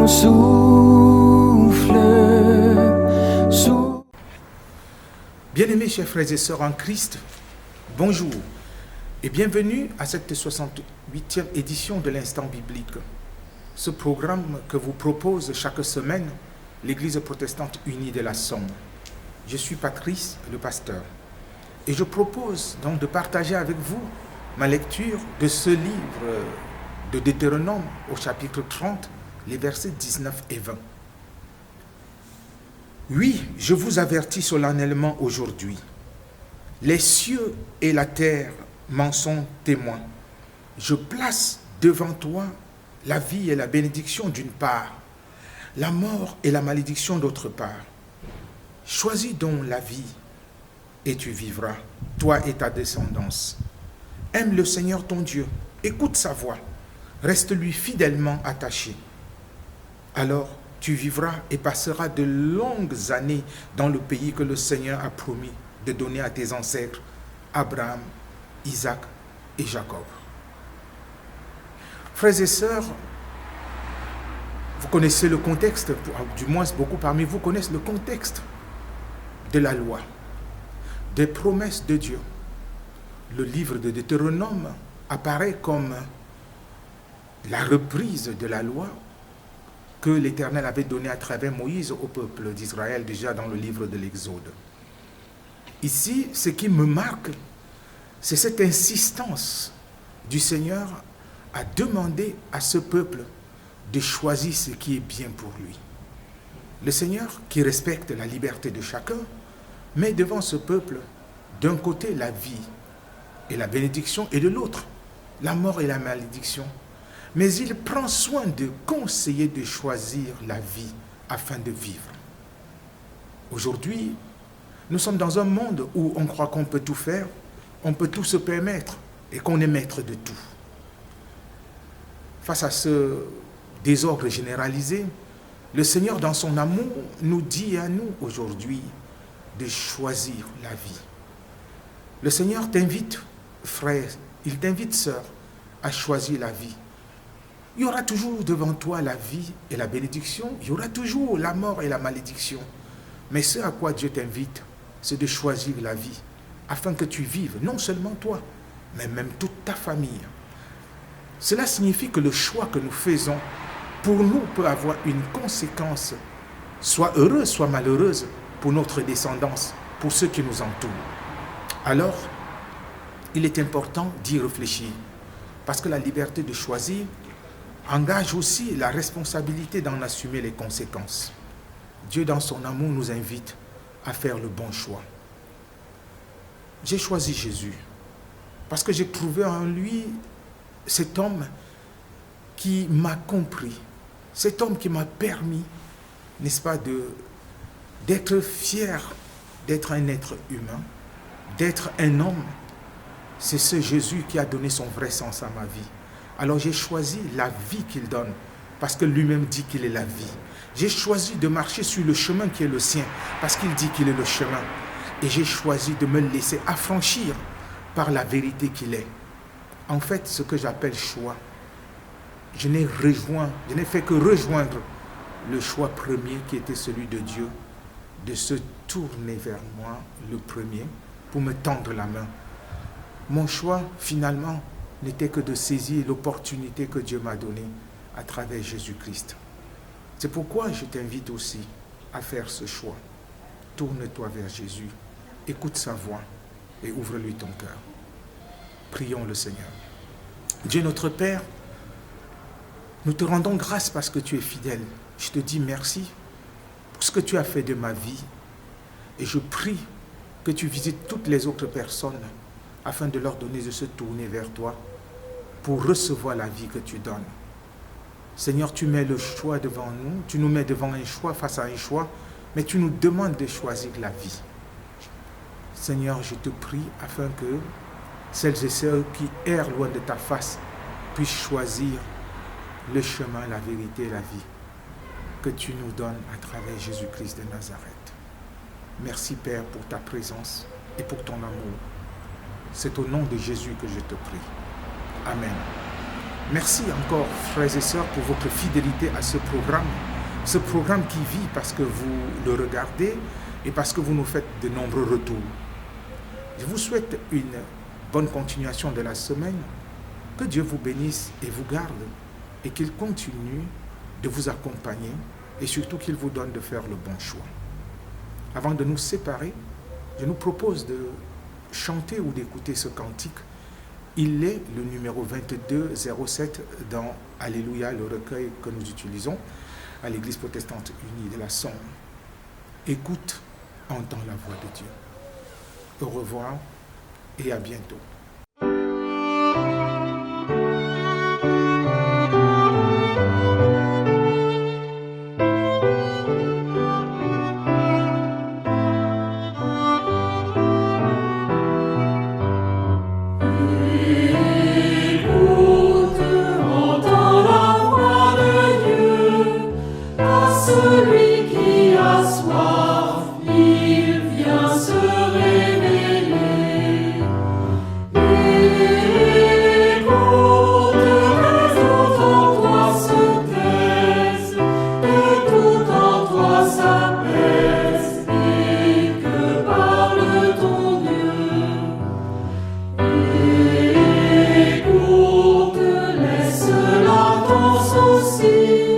mon souffle. Bien-aimés chers frères et sœurs en Christ, bonjour et bienvenue à cette 68e édition de l'Instant biblique. Ce programme que vous propose chaque semaine l'Église protestante unie de la Somme. Je suis Patrice, le pasteur, et je propose donc de partager avec vous ma lecture de ce livre de Deutéronome au chapitre 30, les versets 19 et 20. Oui, je vous avertis solennellement aujourd'hui. Les cieux et la terre m'en sont témoins. Je place devant toi la vie et la bénédiction d'une part, la mort et la malédiction d'autre part. Choisis donc la vie et tu vivras, toi et ta descendance. Aime le Seigneur ton Dieu, écoute sa voix, reste-lui fidèlement attaché. Alors tu vivras et passeras de longues années dans le pays que le Seigneur a promis de donner à tes ancêtres, Abraham, Isaac et Jacob. Frères et sœurs, vous connaissez le contexte, du moins beaucoup parmi vous connaissent le contexte de la loi, des promesses de Dieu. Le livre de Deutéronome apparaît comme la reprise de la loi que l'Éternel avait donnée à travers Moïse au peuple d'Israël, déjà dans le livre de l'Exode. Ici, ce qui me marque, c'est cette insistance du Seigneur à demander à ce peuple de choisir ce qui est bien pour lui. Le Seigneur, qui respecte la liberté de chacun, met devant ce peuple, d'un côté la vie et la bénédiction, et de l'autre, la mort et la malédiction. Mais il prend soin de conseiller de choisir la vie afin de vivre. Aujourd'hui, nous sommes dans un monde où on croit qu'on peut tout faire, on peut tout se permettre et qu'on est maître de tout. Face à ce désordre généralisé, le Seigneur, dans son amour, nous dit à nous aujourd'hui de choisir la vie. Le Seigneur t'invite, frère, il t'invite, sœur, à choisir la vie. Il y aura toujours devant toi la vie et la bénédiction, il y aura toujours la mort et la malédiction. Mais ce à quoi Dieu t'invite, c'est de choisir la vie, afin que tu vives, non seulement toi, mais même toute ta famille. Cela signifie que le choix que nous faisons, pour nous, peut avoir une conséquence, soit heureuse, soit malheureuse, pour notre descendance, pour ceux qui nous entourent. Alors, il est important d'y réfléchir, parce que la liberté de choisir engage aussi la responsabilité d'en assumer les conséquences. Dieu, dans son amour, nous invite à faire le bon choix. J'ai choisi Jésus parce que j'ai trouvé en lui cet homme qui m'a compris, cet homme qui m'a permis, n'est-ce pas, d'être fier d'être un être humain, d'être un homme. C'est ce Jésus qui a donné son vrai sens à ma vie. Alors j'ai choisi la vie qu'il donne, parce que lui-même dit qu'il est la vie. J'ai choisi de marcher sur le chemin qui est le sien, parce qu'il dit qu'il est le chemin. Et j'ai choisi de me laisser affranchir par la vérité qu'il est. En fait, ce que j'appelle choix, je n'ai fait que rejoindre le choix premier qui était celui de Dieu, de se tourner vers moi, le premier, pour me tendre la main. Mon choix, finalement, n'était que de saisir l'opportunité que Dieu m'a donnée à travers Jésus-Christ. C'est pourquoi je t'invite aussi à faire ce choix. Tourne-toi vers Jésus, écoute sa voix et ouvre-lui ton cœur. Prions le Seigneur. Dieu notre Père, nous te rendons grâce parce que tu es fidèle. Je te dis merci pour ce que tu as fait de ma vie et je prie que tu visites toutes les autres personnes afin de leur donner de se tourner vers toi pour recevoir la vie que tu donnes. Seigneur, tu mets le choix devant nous, tu nous mets devant un choix, face à un choix, mais tu nous demandes de choisir la vie. Seigneur, je te prie afin que celles et ceux qui errent loin de ta face puissent choisir le chemin, la vérité et la vie que tu nous donnes à travers Jésus-Christ de Nazareth. Merci Père pour ta présence et pour ton amour. C'est au nom de Jésus que je te prie. Amen. Merci encore, frères et sœurs, pour votre fidélité à ce programme qui vit parce que vous le regardez et parce que vous nous faites de nombreux retours. Je vous souhaite une bonne continuation de la semaine. Que Dieu vous bénisse et vous garde et qu'il continue de vous accompagner et surtout qu'il vous donne de faire le bon choix. Avant de nous séparer, je nous propose de chanter ou d'écouter ce cantique. Il est le numéro 2207 dans Alléluia, le recueil que nous utilisons à l'Église protestante unie de la Somme. Écoute, entends la voix de Dieu. Au revoir et à bientôt. Celui qui a soif, il vient se révéler. Écoute que tout en toi se taise, que tout en toi s'apaise, et que parle ton Dieu. Écoute, laisse là ton souci.